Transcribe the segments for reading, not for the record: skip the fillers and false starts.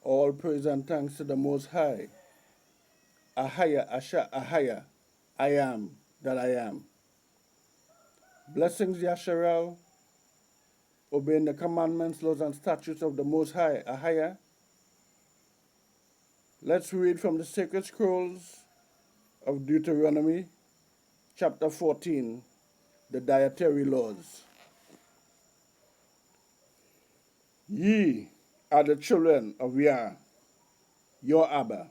All praise and thanks to the Most High. Ahaya, Asha, Ahaya. I am that I am. Blessings, Yasharal, obeying the commandments, laws, and statutes of the Most High. Ahaya. Let's read from the sacred scrolls of Deuteronomy, chapter 14, the Dietary Laws. Ye are the children of Yah, your Abba.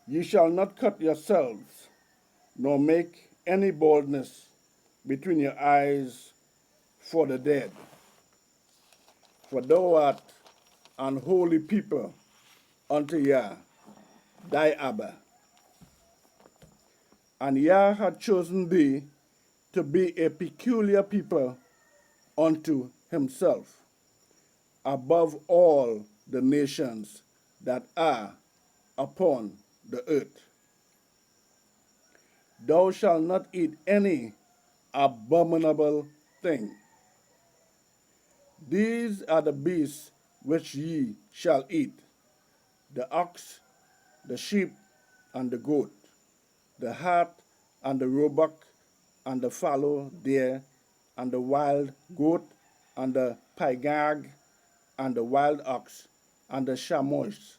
Ye shall not cut yourselves, nor make any boldness between your eyes for the dead. For thou art an holy people unto Yah, thy Abba. And Yah had chosen thee to be a peculiar people unto himself, above all the nations that are upon the earth. Thou shalt not eat any abominable thing. These are the beasts which ye shall eat: the ox, the sheep, and the goat, the hart, and the roebuck, and the fallow deer, and the wild goat, and the pygag, and the wild ox, and the chamois,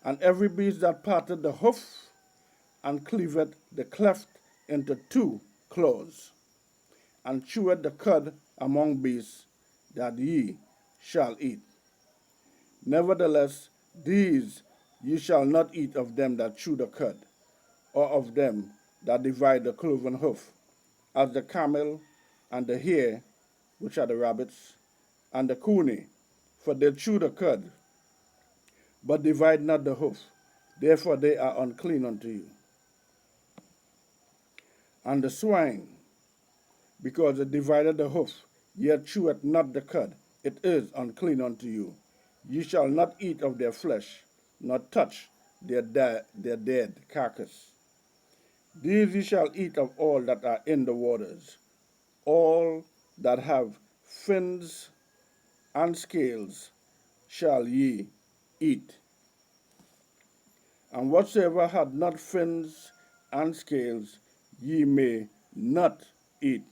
and every beast that parteth the hoof, and cleaveth the cleft into two claws, and cheweth the cud among beasts that ye shall eat. Nevertheless, these ye shall not eat of them that chew the cud, or of them that divide the cloven hoof, as the camel, and the hare, which are the rabbits, and the coney, for they chew the cud, but divide not the hoof. Therefore they are unclean unto you. And the swine, because it divided the hoof, yet cheweth not the cud, it is unclean unto you. Ye shall not eat of their flesh, nor touch their dead carcass. These ye shall eat of all that are in the waters, all that have fins and scales shall ye eat. And whatsoever had not fins and scales ye may not eat.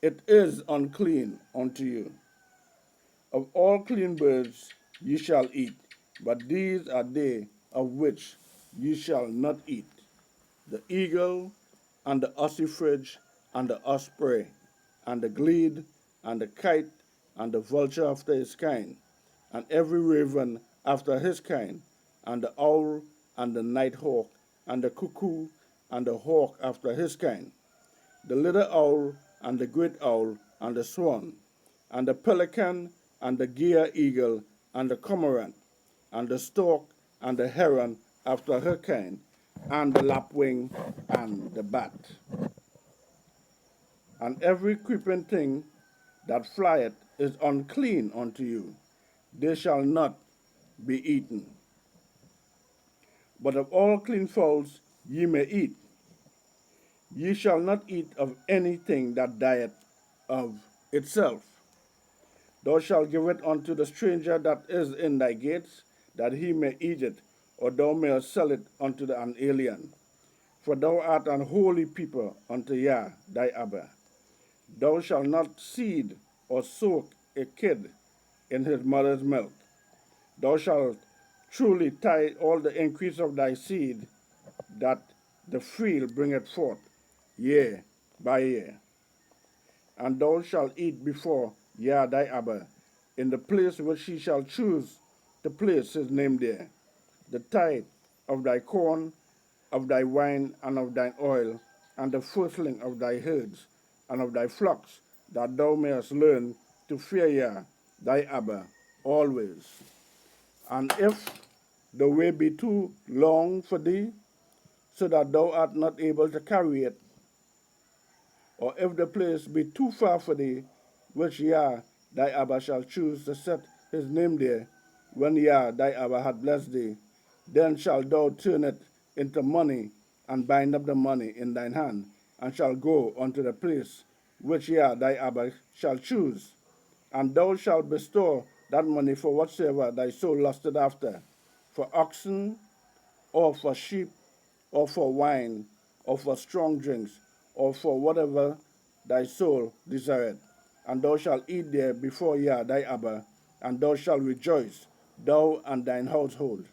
It is unclean unto you. Of all clean birds ye shall eat, but these are they of which ye shall not eat: the eagle, and the ossifrage, and the osprey, and the glede, and the kite, and the vulture after his kind, and every raven after his kind, and the owl, and the night hawk, and the cuckoo, and the hawk after his kind, the little owl, and the great owl, and the swan, and the pelican, and the gier eagle, and the cormorant, and the stork, and the heron after her kind, and the lapwing, and the bat. And every creeping thing that flieth is unclean unto you. They shall not be eaten. But of all clean fowls ye may eat. Ye shall not eat of anything that dieth of itself. Thou shalt give it unto the stranger that is in thy gates, that he may eat it, or thou mayest sell it unto an alien. For thou art an holy people unto Yah, thy Abba. Thou shalt not seed or soak a kid in his mother's milk. Thou shalt truly tithe all the increase of thy seed that the field bringeth forth, year by year. And thou shalt eat before Yah thy Abba, in the place which he shall choose to place his name there, the tithe of thy corn, of thy wine, and of thine oil, and the firstling of thy herds, and of thy flocks, that thou mayest learn to fear Yah thy Abba always. And if the way be too long for thee, so that thou art not able to carry it, or if the place be too far for thee, which Yah thy Abba shall choose to set his name there, when Yah thy Abba hath blessed thee, then shalt thou turn it into money, and bind up the money in thine hand, and shalt go unto the place which Yah thy Abba shall choose, and thou shalt bestow that money for whatsoever thy soul lusted after, for oxen, or for sheep, or for wine, or for strong drinks, or for whatever thy soul desireth. And thou shalt eat there before Yah thy Abba, and thou shalt rejoice, thou and thine household.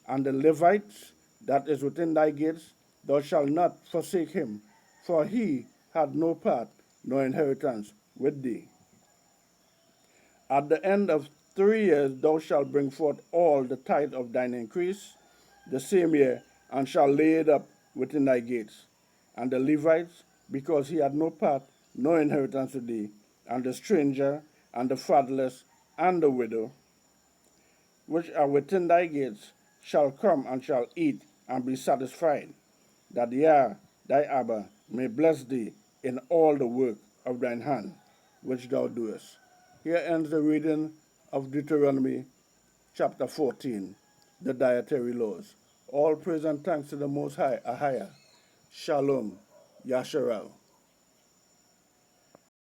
And the Levites that is within thy gates, thou shalt not forsake him, for he had no part nor inheritance with thee. At the end of 3 years thou shalt bring forth all the tithe of thine increase the same year, and shalt lay it up within thy gates. And the Levites, because he had no part nor inheritance with thee, and the stranger, and the fatherless, and the widow, which are within thy gates, shall come and shall eat and be satisfied, that Yah thy Abba may bless thee in all the work of thine hand which thou doest. Here ends the reading of Deuteronomy chapter 14, the Dietary Laws. All praise and thanks to the Most High, Ahaya. Shalom, Yasharal.